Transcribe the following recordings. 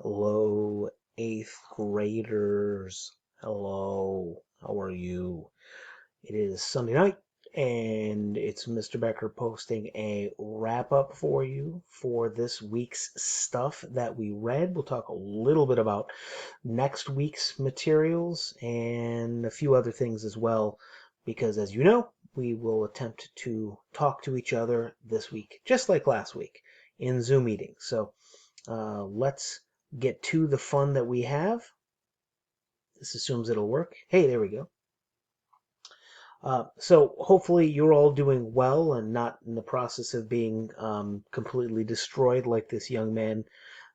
Hello, 8th graders. Hello, how are you? It is Sunday night, and it's Mr. Becker posting a wrap up for you for this week's stuff that we read. We'll talk a little bit about next week's materials and a few other things as well, because as you know, we will attempt to talk to each other this week, just like last week, in Zoom meetings. So let's get to the fun that we have. This assumes it'll work. Hey, there we go. So hopefully you're all doing well and not in the process of being completely destroyed like this young man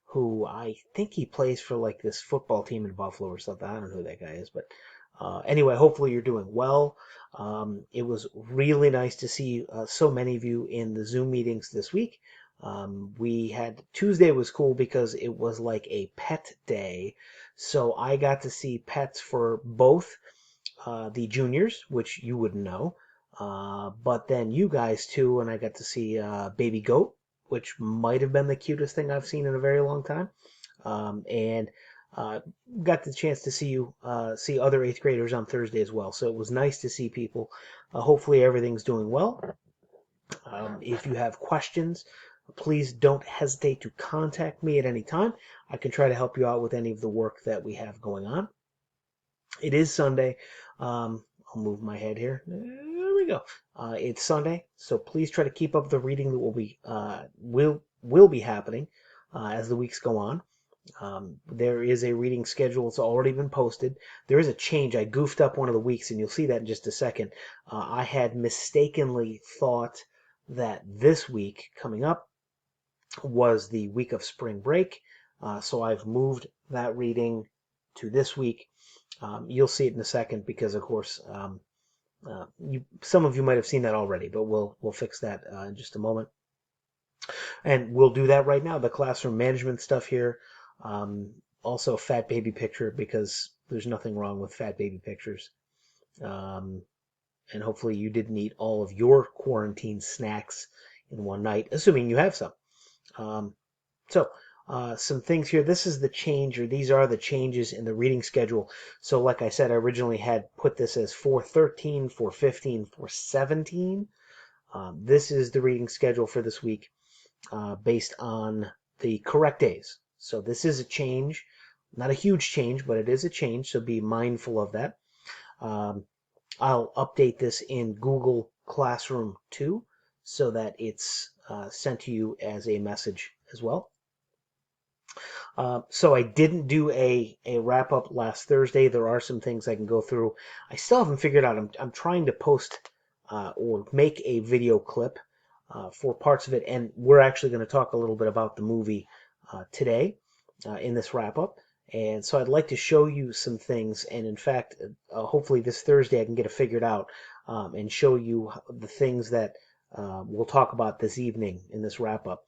who I think he plays for like this football team in Buffalo or something. I don't know who that guy is, but anyway, hopefully you're doing well. It was really nice to see so many of you in the Zoom meetings this week. We had Tuesday was cool because it was like a pet day. So I got to see pets for both the juniors, which you wouldn't know, but then you guys too, and I got to see Baby Goat, which might have been the cutest thing I've seen in a very long time. And uh, got the chance to see other eighth graders on Thursday as well. So it was nice to see people. Hopefully everything's doing well. If you have questions, please don't hesitate to contact me at any time. I can try to help you out with any of the work that we have going on. It is Sunday. I'll move my head here. There we go. It's Sunday, so please try to keep up the reading that will be happening as the weeks go on. There is a reading schedule. It's already been posted. There is a change. I goofed up one of the weeks, and you'll see that in just a second. I had mistakenly thought that this week coming up was the week of spring break, so I've moved that reading to this week. You'll see it in a second because, of course, some of you might have seen that already, but we'll fix that in just a moment. And we'll do that right now. The classroom management stuff here. Also, fat baby picture because there's nothing wrong with fat baby pictures. And hopefully you didn't eat all of your quarantine snacks in one night, assuming you have some. So some things here. This is the change, or these are the changes in the reading schedule. So like I said, I originally had put this as 413, 415, 417. This is the reading schedule for this week based on the correct days. So this is a change, not a huge change, but it is a change, so be mindful of that. I'll update this in Google Classroom too, so that it's sent to you as a message as well. So I didn't do a wrap up last Thursday. There are some things I can go through. I still haven't figured out. I'm trying to post or make a video clip for parts of it, and we're actually going to talk a little bit about the movie today in this wrap up. And so I'd like to show you some things, and in fact, hopefully this Thursday I can get it figured out and show you the things that we'll talk about this evening in this wrap up.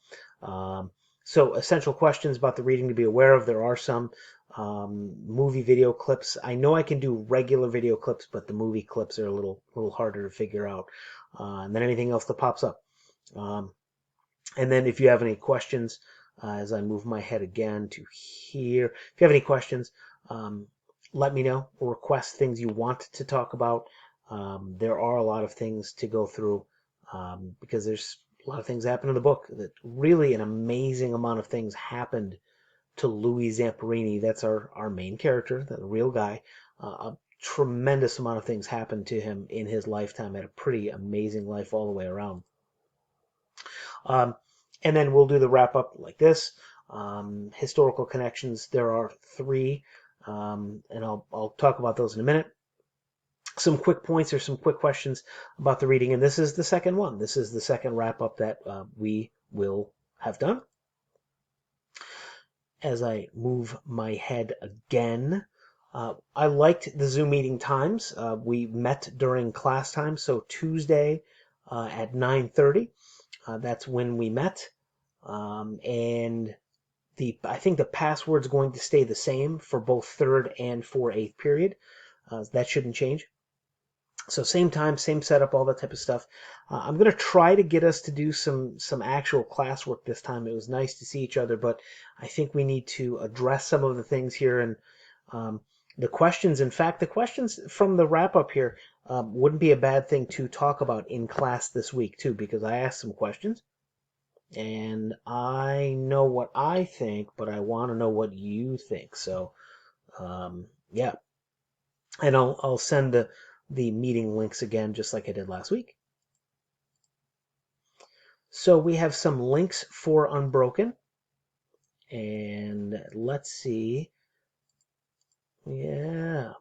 So essential questions about the reading to be aware of. There are some movie video clips. I know I can do regular video clips, but the movie clips are a little harder to figure out. And then anything else that pops up. And then if you have any questions, as I move my head again to here, if you have any questions, let me know or request things you want to talk about. There are a lot of things to go through because there's a lot of things happen in the book. That really an amazing amount of things happened to Louis Zamperini. That's our main character, the real guy. A tremendous amount of things happened to him in his lifetime. Had a pretty amazing life all the way around. And then we'll do the wrap up like this. Historical connections. There are 3, and I'll talk about those in a minute. Some quick points or some quick questions about the reading, and this is the second one. This is the second wrap up that we will have done. As I move my head again, I liked the Zoom meeting times. We met during class time, so Tuesday at 9:30. That's when we met, and I think the password's going to stay the same for both third and for eighth period. That shouldn't change. So same time, same setup, all that type of stuff. I'm gonna try to get us to do some actual classwork this time. It was nice to see each other, but I think we need to address some of the things here and um, the questions. In fact, the questions from the wrap up here wouldn't be a bad thing to talk about in class this week too, because I asked some questions and I know what I think, but I want to know what you think. So yeah, and I'll send the meeting links again, just like I did last week. So we have some links for Unbroken, and let's see. Yeah,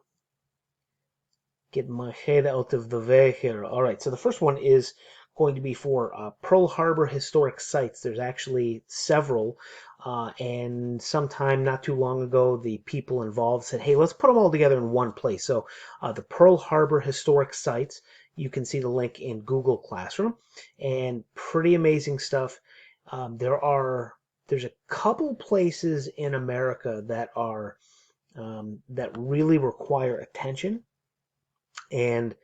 get my head out of the way here. All right, so the first one is going to be for Pearl Harbor historic sites. There's actually several, and sometime not too long ago, the people involved said, "Hey, let's put them all together in one place." So the Pearl Harbor historic sites. You can see the link in Google Classroom, and pretty amazing stuff. There's a couple places in America that are that really require attention and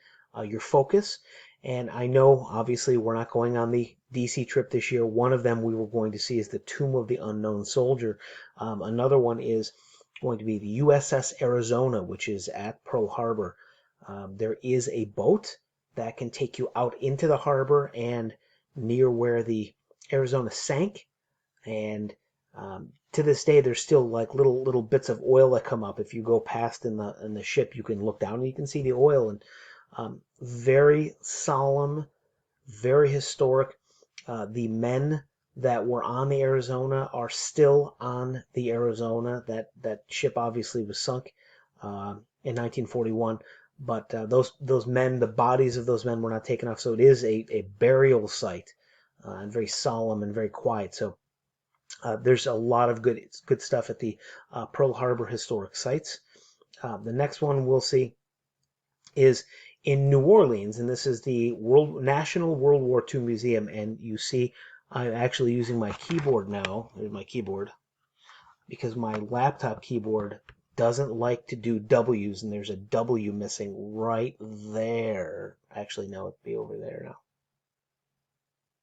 your focus. And I know, obviously, we're not going on the DC trip this year. One of them we were going to see is the Tomb of the Unknown Soldier. Another one is going to be the USS Arizona, which is at Pearl Harbor. There is a boat that can take you out into the harbor and near where the Arizona sank. And to this day, there's still like little bits of oil that come up. If you go past in the ship, you can look down and you can see the oil. And very solemn, very historic. The men that were on the Arizona are still on the Arizona. That ship obviously was sunk in 1941. But those men, the bodies of those men were not taken off. So it is a burial site and very solemn and very quiet. So there's a lot of good stuff at the Pearl Harbor historic sites. The next one we'll see is in New Orleans, and this is the National World War II Museum. And you see, I'm actually using my keyboard now. There's my keyboard because my laptop keyboard doesn't like to do W's, and there's a W missing right there. Actually, no, it'd be over there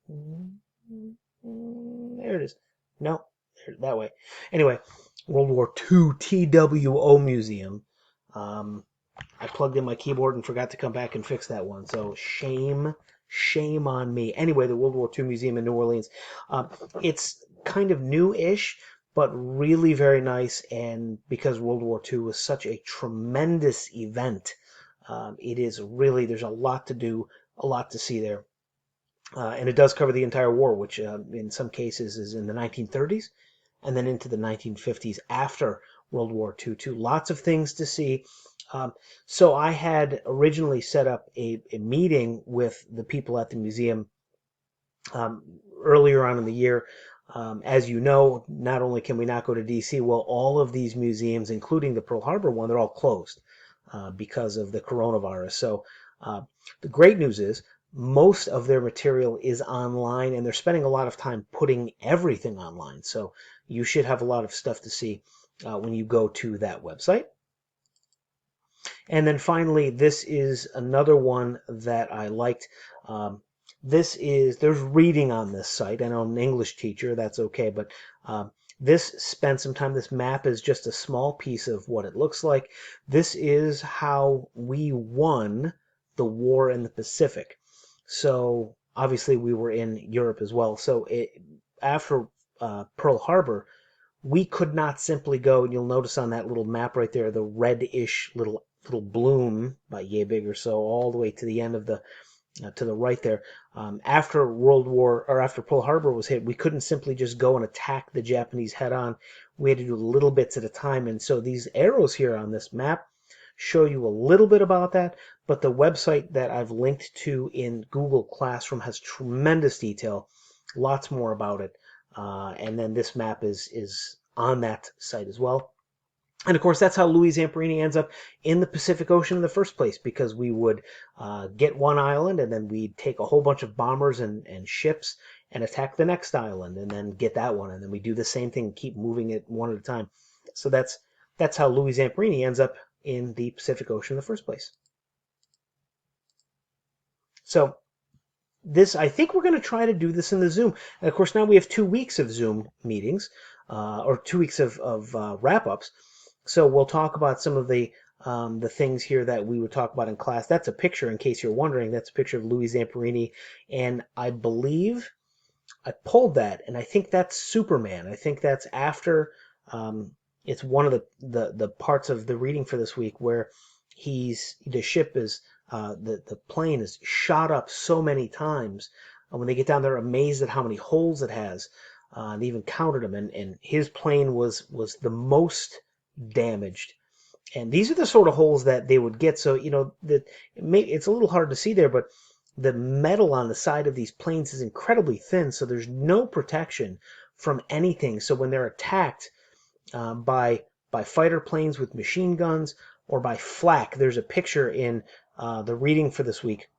now. There it is. No, that way. Anyway, World War II TWO Museum. I plugged in my keyboard and forgot to come back and fix that one. So shame on me. Anyway, the World War II Museum in New Orleans. It's kind of new-ish, but really very nice. And because World War II was such a tremendous event, it is really, there's a lot to do, a lot to see there. And it does cover the entire war, which in some cases is in the 1930s and then into the 1950s after World War II, too. Lots of things to see. So I had originally set up a meeting with the people at the museum um, earlier on in the year. As you know, not only can we not go to DC, well, all of these museums, including the Pearl Harbor one, they're all closed because of the coronavirus. So the great news is most of their material is online, and they're spending a lot of time putting everything online. So you should have a lot of stuff to see when you go to that website. And then finally, this is another one that I liked. There's reading on this site. I know I'm an English teacher, that's okay, but this spent some time. This map is just a small piece of what it looks like. This is how we won the war in the Pacific. So obviously we were in Europe as well. So after Pearl Harbor, we could not simply go, and you'll notice on that little map right there, the reddish little bloom by yay big or so, all the way to the end of the to the right there. After after Pearl Harbor was hit, we couldn't simply just go and attack the Japanese head on. We had to do little bits at a time, and so these arrows here on this map show you a little bit about that. But the website that I've linked to in Google Classroom has tremendous detail, lots more about it. And then this map is on that site as well. And of course, that's how Louis Zamperini ends up in the Pacific Ocean in the first place, because we would get one island and then we'd take a whole bunch of bombers and ships and attack the next island and then get that one. And then we do the same thing, keep moving it one at a time. So that's how Louis Zamperini ends up in the Pacific Ocean in the first place. So this, I think we're going to try to do this in the Zoom. And of course, now we have 2 weeks of Zoom meetings, or 2 weeks of wrap-ups. So we'll talk about some of the things here that we would talk about in class. That's a picture, in case you're wondering. That's a picture of Louis Zamperini, and I believe I pulled that, and I think that's Superman. I think that's after. It's one of the parts of the reading for this week where the ship is the plane is shot up so many times. When they get down, they're amazed at how many holes it has. They even counted them, and his plane was the most damaged. And these are the sort of holes that they would get. So it's a little hard to see there, but the metal on the side of these planes is incredibly thin, so there's no protection from anything. So when they're attacked by fighter planes with machine guns or by flak, there's a picture in the reading for this week,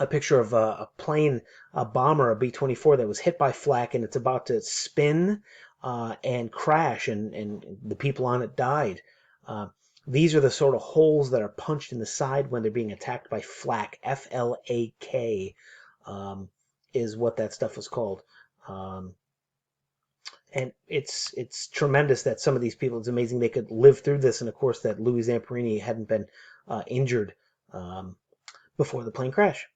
a picture of a plane, a bomber, a B-24 that was hit by flak, and it's about to spin and crash, and the people on it died. These are the sort of holes that are punched in the side when they're being attacked by flak. Flak is what that stuff is called. And it's tremendous that some of these people, it's amazing they could live through this, and of course that Louis Zamperini hadn't been injured before the plane crash.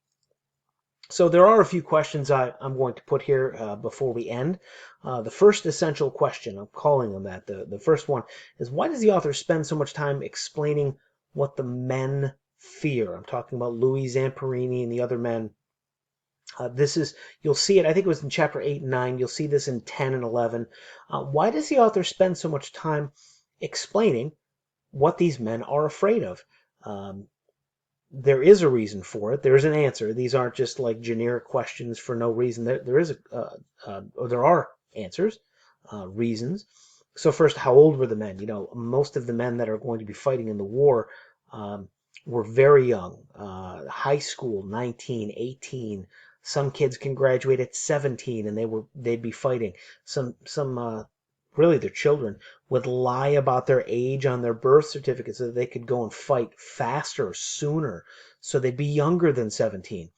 So there are a few questions I'm going to put here before we end. The first essential question, I'm calling them that. The first one is, why does the author spend so much time explaining what the men fear? I'm talking about Louis Zamperini and the other men. You'll see it, I think it was in chapter 8 and 9. You'll see this in 10 and 11. Why does the author spend so much time explaining what these men are afraid of? There is a reason for it. There is an answer. These aren't just like generic questions for no reason. There are answers, reasons. So first, how old were the men? Most of the men that are going to be fighting in the war were very young. High school, 19, 18. Some kids can graduate at 17 and they'd be fighting. Some really their children would lie about their age on their birth certificate so that they could go and fight faster, sooner, so they'd be younger than 17.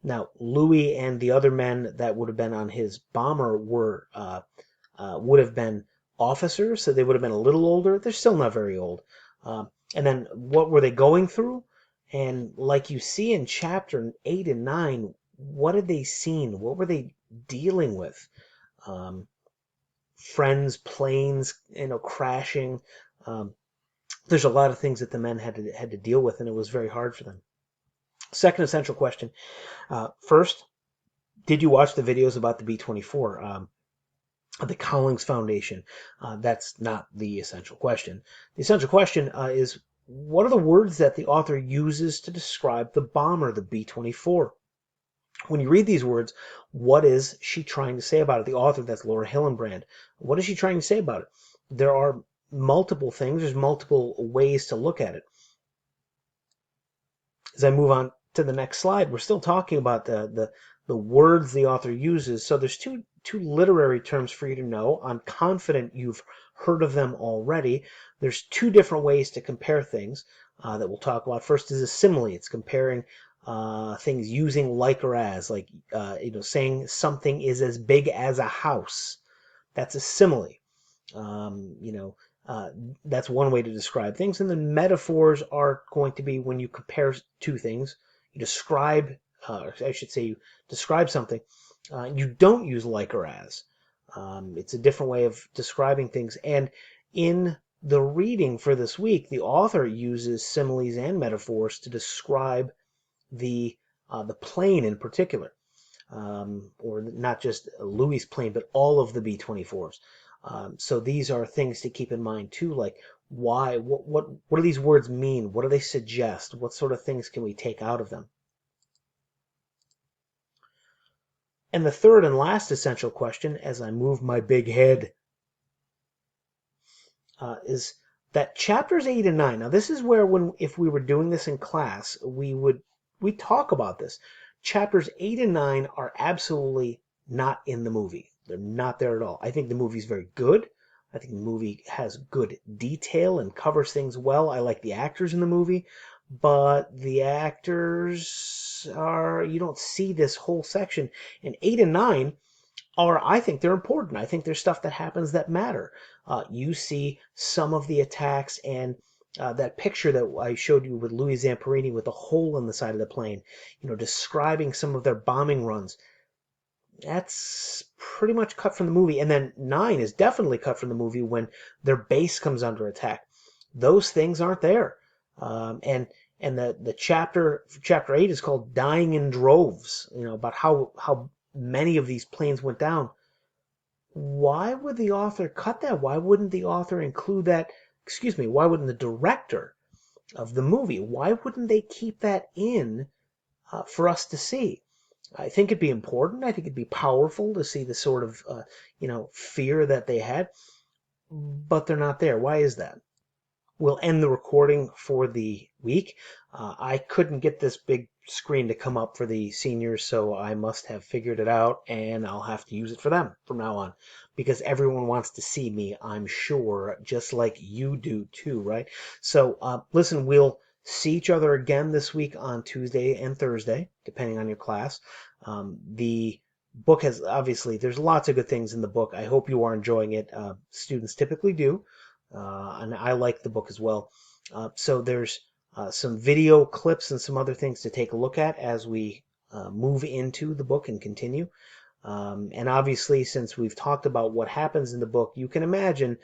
Now, Louis and the other men that would have been on his bomber would have been officers, so they would have been a little older. They're still not very old. And then what were they going through? And like you see in chapter 8 and 9, what had they seen? What were they dealing with? Friends, planes, crashing. There's a lot of things that the men had to deal with, and it was very hard for them. Second essential question. First, did you watch the videos about the B-24? The Cowlings Foundation. That's not the essential question. The essential question is, what are the words that the author uses to describe the bomber, the B-24? When you read these words, what is she trying to say about it? The author, that's Laura Hillenbrand. What is she trying to say about it? There are multiple things. There's multiple ways to look at it. As I move on to the next slide, we're still talking about the words the author uses. So there's two literary terms for you to know. I'm confident you've heard of them already. There's two different ways to compare things that we'll talk about. First is a simile. It's comparing things using like or as, like saying something is as big as a house. That's a simile. That's one way to describe things. And then metaphors are going to be when you compare two things. You describe, or I should say, you describe something. You don't use like or as. It's a different way of describing things. And in the reading for this week, the author uses similes and metaphors to describe the plane in particular, or not just Louis' plane, but all of the B-24s. So these are things to keep in mind too, like why, what do these words mean? What do they suggest? What sort of things can we take out of them? And the third and last essential question, as I move my big head, is that chapters 8 and 9. Now this is where, if we were doing this in class, we talk about this. Chapters 8 and 9 are absolutely not in the movie. They're not there at all. I think the movie's very good. I think the movie has good detail and covers things well. I like the actors in the movie, but the actors are, you don't see this whole section. And 8 and 9 are, I think they're important. I think there's stuff that happens that matter. You see some of the attacks and that picture that I showed you with Louis Zamperini with the hole in the side of the plane, describing some of their bombing runs. That's pretty much cut from the movie. And then 9 is definitely cut from the movie when their base comes under attack. Those things aren't there. And the chapter 8 is called Dying in Droves, about how many of these planes went down. Why would the author cut that? Why wouldn't the author include that? Excuse me, why wouldn't the director of the movie, why wouldn't they keep that in for us to see? I think it'd be important. I think it'd be powerful to see the sort of, fear that they had, but they're not there. Why is that? We'll end the recording for the week. I couldn't get this big screen to come up for the seniors, so I must have figured it out, and I'll have to use it for them from now on, because everyone wants to see me, I'm sure, just like you do too, right? So listen, we'll see each other again this week on Tuesday and Thursday, depending on your class. The book has, obviously, there's lots of good things in the book. I hope you are enjoying it. Students typically do. And I like the book as well. So there's some video clips and some other things to take a look at as we move into the book and continue. And obviously, since we've talked about what happens in the book, you can imagine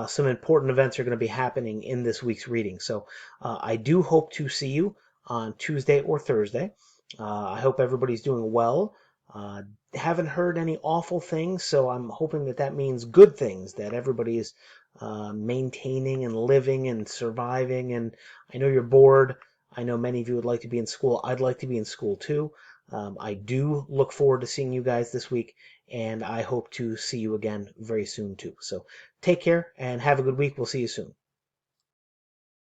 some important events are going to be happening in this week's reading. So I do hope to see you on Tuesday or Thursday. I hope everybody's doing well. Haven't heard any awful things, so I'm hoping that that means good things, that everybody is maintaining and living and surviving. And I know you're bored. I know many of you would like to be in school. I'd like to be in school too. I do look forward to seeing you guys this week, and I hope to see you again very soon too. So take care and have a good week. We'll see you soon.